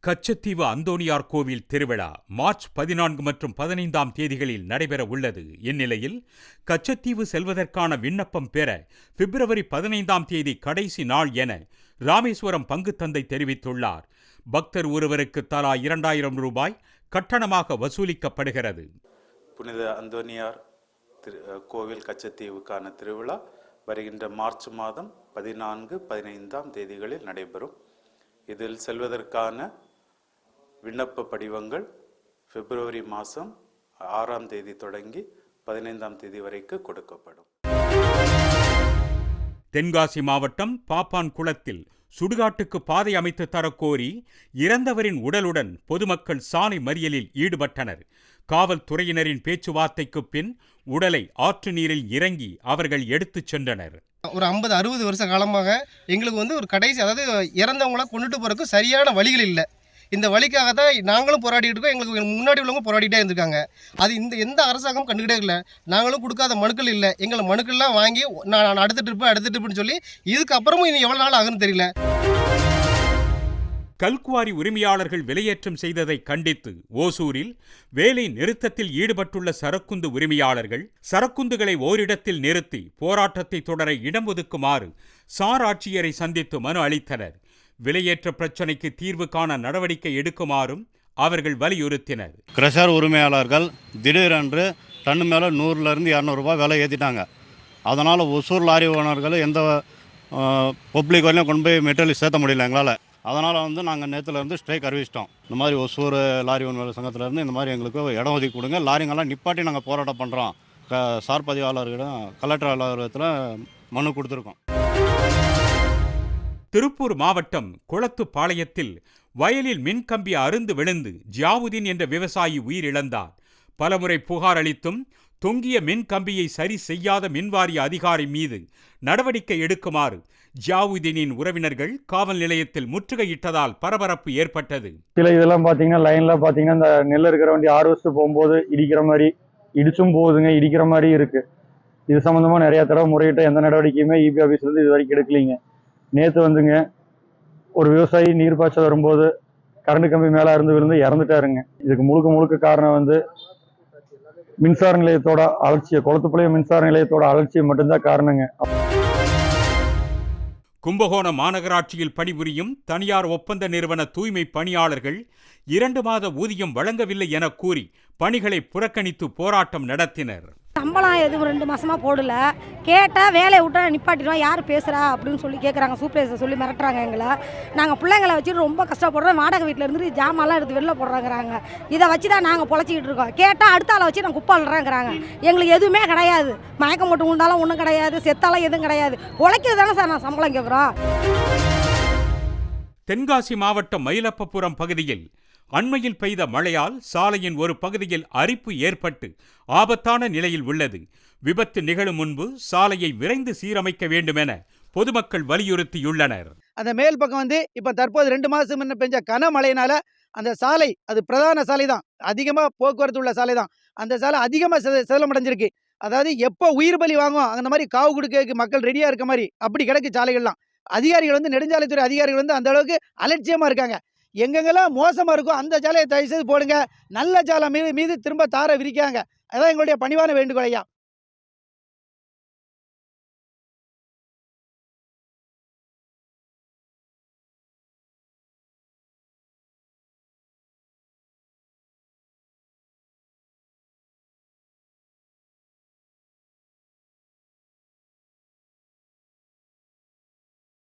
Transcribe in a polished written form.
கச்சத்தீவு அந்தோணியார் கோவில் திருவிழா மார்ச் 14 மற்றும் 15ஆம் தேதிகளில் நடைபெற உள்ளது. இந்நிலையில் கச்சத்தீவு செல்வதற்கான விண்ணப்பம் பெற பிப்ரவரி 15ஆம் தேதி கடைசி நாள் என ராமேஸ்வரம் பங்குத்தந்தை தெரிவித்துள்ளார். பக்தர் ஒருவருக்கு தலா 2000 ரூபாய் கட்டணமாக வசூலிக்கப்படுகிறது. புனித அந்தோணியார் கோவில் கச்சத்தீவுக்கான திருவிழா வருகின்ற மார்ச் மாதம் 14, 15ஆம் தேதிகளில் நடைபெறும். இதில் செல்வதற்கான விண்ணப்ப படிவங்கள் பிப்ரவரி மாதம் 6ஆம் தேதி தொடங்கி 15ஆம் தேதி வரைக்கும் கொடுக்கப்படும். தென்காசி மாவட்டம் பாப்பான் குளத்தில் சுடுகாட்டுக்கு பாதை அமைத்து தரக்கோரி இறந்தவரின் உடலுடன் பொதுமக்கள் சாலை மறியலில் ஈடுபட்டனர். காவல்துறையினரின் பேச்சுவார்த்தைக்கு பின் உடலை ஆற்று நீரில் இறங்கி அவர்கள் எடுத்துச் சென்றனர். ஒரு 50-60 வருஷ காலமாக எங்களுக்கு ஒரு கடைசி, அதாவது இறந்தவங்கள கொண்டுட்டு போறதுக்கு சரியான வழிகள் இல்லை. இந்த வழிக்காக தான் நாங்களும் போராடிட்டு இருக்கோம். எங்களுக்கு முன்னாடி உள்ளவங்க போராடிட்டே இருந்திருக்காங்க. அது எந்த அரசாங்கம் கண்டுக்கிட்டே இல்லை. நாங்களும் கொடுக்காத மனுக்கள் இல்லை. எங்களை மனுக்கள்லாம் வாங்கி நான் அடுத்த ட்ரிப்புன்னு சொல்லி இதுக்கப்புறமும் இனி எவ்வளோ நாள் ஆகுன்னு தெரியல. கல்குவாரி உரிமையாளர்கள் விலையேற்றம் செய்ததை கண்டித்து ஓசூரில் வேலை நிறுத்தத்தில் ஈடுபட்டுள்ள சரக்குந்து உரிமையாளர்கள் சரக்குந்துகளை ஓரிடத்தில் நிறுத்தி போராட்டத்தை தொடர இடம் ஒதுக்குமாறு சார் ஆட்சியரை சந்தித்து மனு அளித்தனர். விலையேற்ற பிரச்சினைக்கு தீர்வு காண நடவடிக்கை எடுக்குமாறும் அவர்கள் வலியுறுத்தினர். கிரஷர் உரிமையாளர்கள் திடீரென்று டன்னு மேலே 100லேருந்து 200 ரூபாய் விலை ஏற்றிட்டாங்க. அதனால் ஒசூர் லாரி ஓனர்கள் எந்த பப்ளிக் வரையும் கொண்டு போய் மெட்டீரியல் சேர்த்த முடியல எங்களால். அதனால் நாங்கள் நேற்றுலேருந்து ஸ்ட்ரைக் அறிவிச்சிட்டோம். இந்த மாதிரி ஒசூர் லாரி ஓனர் சங்கத்திலேருந்து இந்த மாதிரி எங்களுக்கு இடம் ஒதுக்கி கொடுங்க, லாரிங்கெல்லாம் நிப்பாட்டி நாங்கள் போராட்டம் பண்ணுறோம். சார் பதிவாளர்களிடம் கலெக்டர் அலுவலகத்தில் மனு கொடுத்துருக்கோம். திருப்பூர் மாவட்டம் குளத்துப்பாளையத்தில் வயலில் மின்கம்பி அறுந்து விழுந்து ஜியாவுதீன் என்ற விவசாயி உயிரிழந்தார். பலமுறை புகார் அளித்தும் தொங்கிய மின்கம்பியை சரி செய்யாத மின்வாரிய அதிகாரி மீது நடவடிக்கை எடுக்குமாறு ஜியாவுதீனின் உறவினர்கள் காவல் நிலையத்தில் முற்றுகையிட்டதால் பரபரப்பு ஏற்பட்டது. சில இதெல்லாம் பார்த்தீங்கன்னா லைனில் பார்த்தீங்கன்னா இந்த நெல் இருக்கிற வண்டி ஹார்வெஸ்ட் போகும்போது இடிக்கிற மாதிரி இடிச்சும் போகுதுங்க, இடிக்கிற மாதிரி இருக்கு. இது சம்மந்தமாக நிறைய தடவை முறையிட்ட எந்த நடவடிக்கையுமே இபி ஆஃபீஸ்லேருந்து இது வரைக்கும் எடுக்கலைங்க. நேற்று ஒரு விவசாயி நீர்ப்பாய்ச்சல் வரும்போது கரண்ட் கம்பி மேலே விழுந்து இறந்துட்டாருங்க. இதுக்கு முழுக்க காரணம் மின்சார நிலையத்தோட அலட்சியம், குளத்துப்பாளையம் மின்சார நிலையத்தோட அலட்சியம் மட்டும்தான் காரணங்க. கும்பகோணம் மாநகராட்சியில் பணிபுரியும் தனியார் ஒப்பந்த நிறுவன தூய்மை பணியாளர்கள் 2 மாத ஊதியம் வழங்கவில்லை என கூறி பணிகளை புறக்கணித்து போராட்டம் நடத்தினர். சம்பளம் எதுவும் 2 மாசமா போடல. கேட்டால் வேலையை விட்டா நிப்பாட்டிடுவோம், யார் பேசுகிறா அப்படின்னு சொல்லி கேட்குறாங்க. சூப்பர்வைசர் சொல்லி மிரட்டுறாங்க எங்களை. நாங்கள் பிள்ளைங்களை வச்சுட்டு ரொம்ப கஷ்டப்படுறோம். வாடகை வீட்டில் இருந்து ஜாமான்லாம் எடுத்து வெளில போடுறாங்கிறாங்க. இதை வச்சு தான் நாங்கள் பொழைச்சிக்கிட்டு இருக்கோம். கேட்டால் அடுத்த ஆளை வச்சு நாங்கள் குப்பாடுறாங்கிறாங்க. எங்களுக்கு எதுவுமே கிடையாது. மயக்கம் போட்டு உண்டாலும் ஒன்றும் கிடையாது, செத்தாலும் எதுவும் கிடையாது. உழைக்கிறது தானே சார் நான் சம்பளம் கேட்குறோம். தென்காசி மாவட்டம் மயிலப்பபுரம் பகுதியில் அண்மையில் பெய்த மழையால் சாலையின் ஒரு பகுதியில் அரிப்பு ஏற்பட்டு ஆபத்தான நிலையில் உள்ளது. விபத்து நிகழும் முன்பு சாலையை விரைந்து சீரமைக்க வேண்டும் என பொதுமக்கள் வலியுறுத்தியுள்ளனர். அந்த மேல் பக்கம் இப்ப தற்போது 2 மாதம் முன்ன பெஞ்ச கனமழையினால அந்த சாலை, அது பிரதான சாலை தான், அதிகமாக போக்குவரத்து உள்ள சாலை தான். அந்த சாலை அதிகமாக சேதமடைஞ்சிருக்கு. அதாவது எப்போ உயிர் பலி வாங்குவோம் அந்த மாதிரி காவு கொடுக்க மக்கள் ரெடியாக இருக்க மாதிரி அப்படி கிடக்கு சாலைகள்லாம். அதிகாரிகள் நெடுஞ்சாலைத்துறை அதிகாரிகள் அந்த அளவுக்கு அலட்சியமாக இருக்காங்க. எங்கெங்கெல்லாம் மோசமாக இருக்கும் அந்த சாலையை தயவு செய்து போடுங்க. நல்ல சாலை மீது திரும்ப தார விரிக்காங்க. அதான் எங்களுடைய பணிவான வேண்டுகோள் ஐயா.